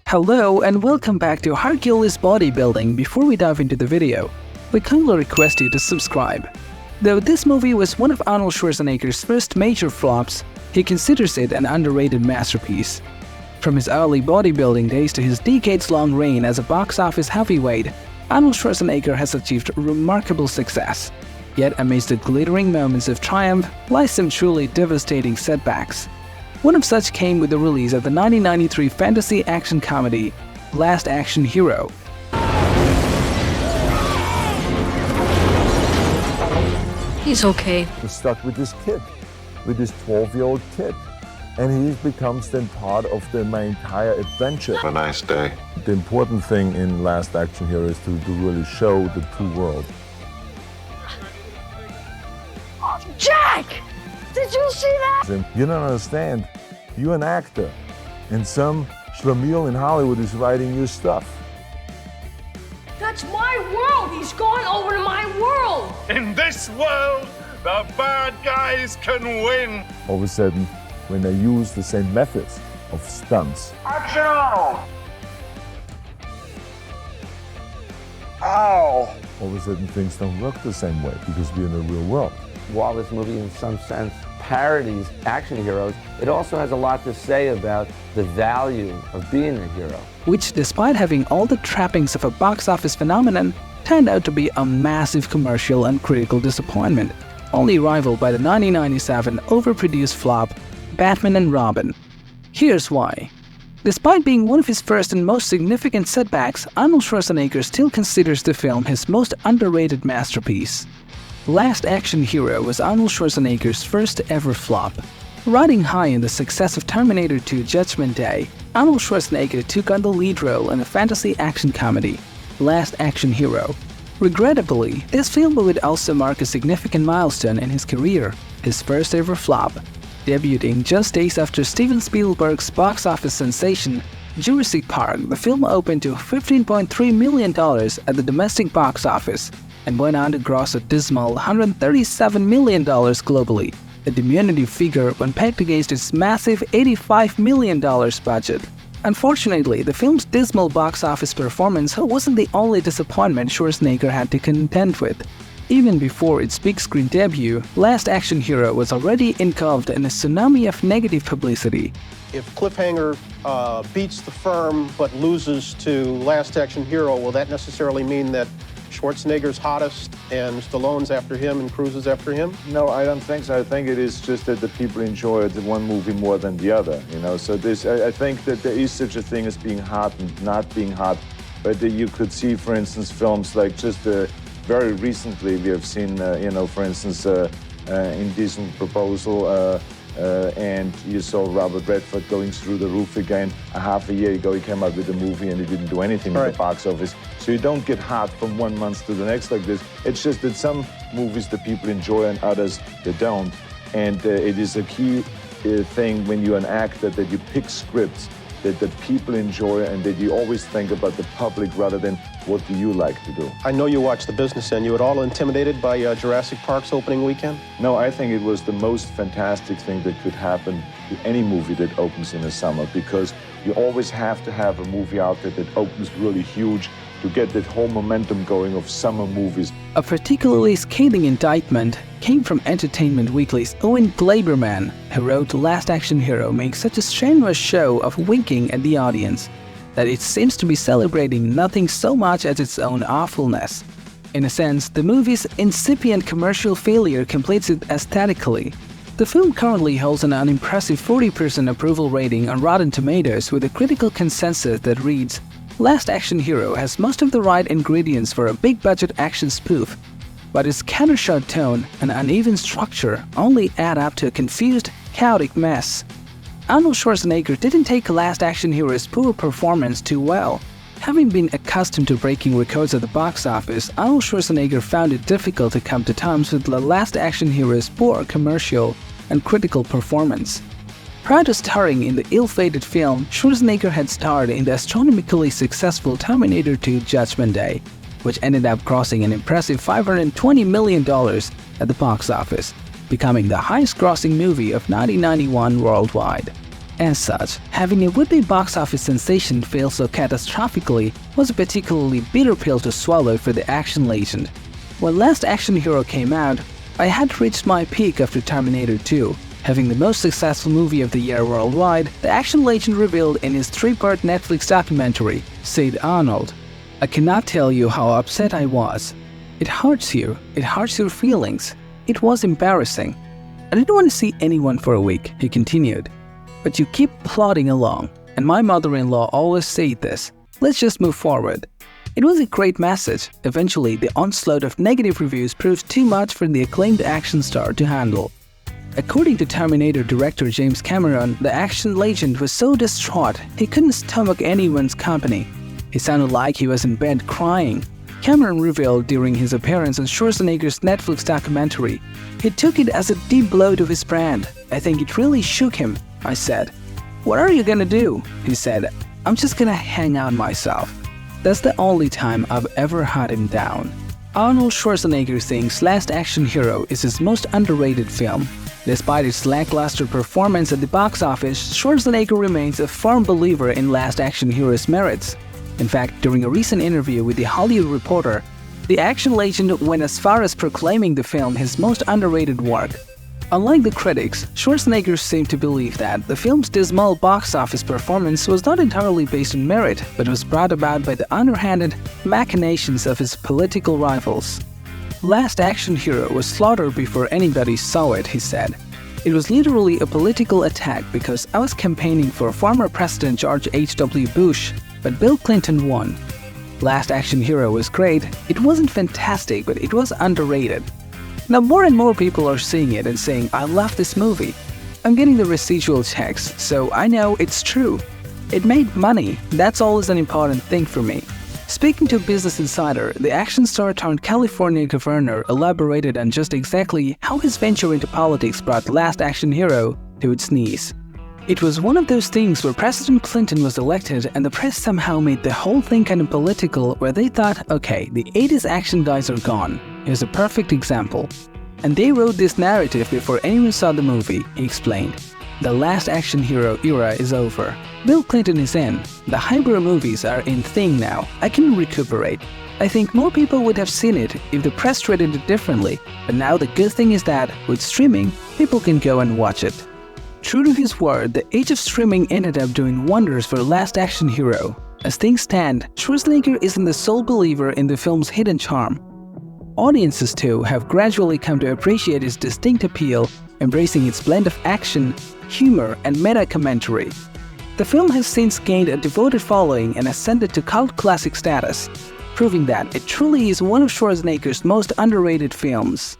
Hello and welcome back to Hercules Bodybuilding. Before we dive into the video, we kindly request you to subscribe. Though this movie was one of Arnold Schwarzenegger's first major flops, he considers it an underrated masterpiece. From his early bodybuilding days to his decades-long reign as a box office heavyweight, Arnold Schwarzenegger has achieved remarkable success. Yet amidst the glittering moments of triumph lies some truly devastating setbacks. One of such came with the release of the 1993 fantasy action comedy, Last Action Hero. He's okay. He's stuck with this kid, with this 12-year-old kid. And he becomes then part of my entire adventure. Have a nice day. The important thing in Last Action Hero is to really show the two worlds. Jack! Did you see that? You don't understand. You're an actor, and some schlemiel in Hollywood is writing your stuff. That's my world! He's gone over to my world! In this world, the bad guys can win. All of a sudden, when they use the same methods of stunts. Action! Ow! All of a sudden, things don't work the same way because we're in the real world. While this movie in some sense parodies action heroes, it also has a lot to say about the value of being a hero. Which, despite having all the trappings of a box office phenomenon, turned out to be a massive commercial and critical disappointment, only rivaled by the 1997 overproduced flop, Batman and Robin. Here's why. Despite being one of his first and most significant setbacks, Arnold Schwarzenegger still considers the film his most underrated masterpiece. Last Action Hero was Arnold Schwarzenegger's first ever flop. Riding high in the success of Terminator 2 Judgment Day, Arnold Schwarzenegger took on the lead role in a fantasy action comedy, Last Action Hero. Regrettably, this film would also mark a significant milestone in his career, his first ever flop. Debuting just days after Steven Spielberg's box office sensation, Jurassic Park, the film opened to $15.3 million at the domestic box office and went on to gross a dismal $137 million globally, a diminutive figure when pegged against its massive $85 million budget. Unfortunately, the film's dismal box office performance wasn't the only disappointment Schwarzenegger had to contend with. Even before its big screen debut, Last Action Hero was already engulfed in a tsunami of negative publicity. If Cliffhanger beats The Firm but loses to Last Action Hero, will that necessarily mean that Schwarzenegger's hottest and Stallone's after him and Cruise is after him? No, I don't think so. I think it is just that the people enjoy the one movie more than the other, you know. So I think that there is such a thing as being hot and not being hot. But you could see, for instance, films like just very recently we have seen, for instance, Indecent Proposal, and you saw Robert Redford going through the roof again. A half a year ago he came out with a movie and he didn't do anything in the box office. So you don't get hot from one month to the next like this. It's just that some movies the people enjoy and others they don't. And it is a key thing when you're an actor that you pick scripts that the people enjoy and that you always think about the public rather than what do you like to do. I know you watch the business end. You at all intimidated by Jurassic Park's opening weekend? No, I think it was the most fantastic thing that could happen to any movie that opens in the summer, because you always have to have a movie out there that opens really huge to get that whole momentum going of summer movies. A particularly scathing indictment came from Entertainment Weekly's Owen Gleiberman, who wrote Last Action Hero makes such a shameless show of winking at the audience that it seems to be celebrating nothing so much as its own awfulness. In a sense, the movie's incipient commercial failure completes it aesthetically. The film currently holds an unimpressive 40% approval rating on Rotten Tomatoes with a critical consensus that reads, Last Action Hero has most of the right ingredients for a big-budget action spoof, but its scattershot tone and uneven structure only add up to a confused, chaotic mess. Arnold Schwarzenegger didn't take Last Action Hero's poor performance too well. Having been accustomed to breaking records at the box office, Arnold Schwarzenegger found it difficult to come to terms with the Last Action Hero's poor commercial and critical performance. Prior to starring in the ill-fated film, Schwarzenegger had starred in the astronomically successful Terminator 2 Judgment Day, which ended up grossing an impressive $520 million at the box office, becoming the highest-grossing movie of 1991 worldwide. As such, having a would-be box office sensation fail so catastrophically was a particularly bitter pill to swallow for the action legend. When Last Action Hero came out, I had reached my peak after Terminator 2. Having the most successful movie of the year worldwide, the action legend revealed in his 3-part Netflix documentary, said Arnold, "I cannot tell you how upset I was. It hurts you, it hurts your feelings. It was embarrassing. I didn't want to see anyone for a week," he continued. "But you keep plodding along, and my mother-in-law always said this, let's just move forward." It was a great message. Eventually, the onslaught of negative reviews proved too much for the acclaimed action star to handle. According to Terminator director James Cameron, the action legend was so distraught he couldn't stomach anyone's company. He sounded like he was in bed crying. Cameron revealed during his appearance on Schwarzenegger's Netflix documentary, he took it as a deep blow to his brand. "I think it really shook him," I said. "What are you gonna do?" he said. "I'm just gonna hang out myself." That's the only time I've ever had him down. Arnold Schwarzenegger thinks Last Action Hero is his most underrated film. Despite its lackluster performance at the box office, Schwarzenegger remains a firm believer in Last Action Hero's merits. In fact, during a recent interview with The Hollywood Reporter, the action legend went as far as proclaiming the film his most underrated work. Unlike the critics, Schwarzenegger seemed to believe that the film's dismal box office performance was not entirely based on merit, but was brought about by the underhanded machinations of his political rivals. Last Action Hero was slaughtered before anybody saw it, he said. It was literally a political attack because I was campaigning for former President George H.W. Bush, but Bill Clinton won. Last Action Hero was great. It wasn't fantastic, but it was underrated. Now more and more people are seeing it and saying, I love this movie. I'm getting the residual checks, so I know it's true. It made money. That's always an important thing for me. Speaking to Business Insider, the action star turned California governor elaborated on just exactly how his venture into politics brought Last Action Hero to its knees. It was one of those things where President Clinton was elected and the press somehow made the whole thing kind of political, where they thought, okay, the 80s action guys are gone. Here's a perfect example. And they wrote this narrative before anyone saw the movie, he explained. The Last Action Hero era is over. Bill Clinton is in. The highbrow movies are in thing now. I can recuperate. I think more people would have seen it if the press treated it differently, but now the good thing is that, with streaming, people can go and watch it. True to his word, the age of streaming ended up doing wonders for Last Action Hero. As things stand, Schwarzenegger isn't the sole believer in the film's hidden charm. Audiences, too, have gradually come to appreciate its distinct appeal, embracing its blend of action, humor, and meta-commentary. The film has since gained a devoted following and ascended to cult classic status, proving that it truly is one of Schwarzenegger's most underrated films.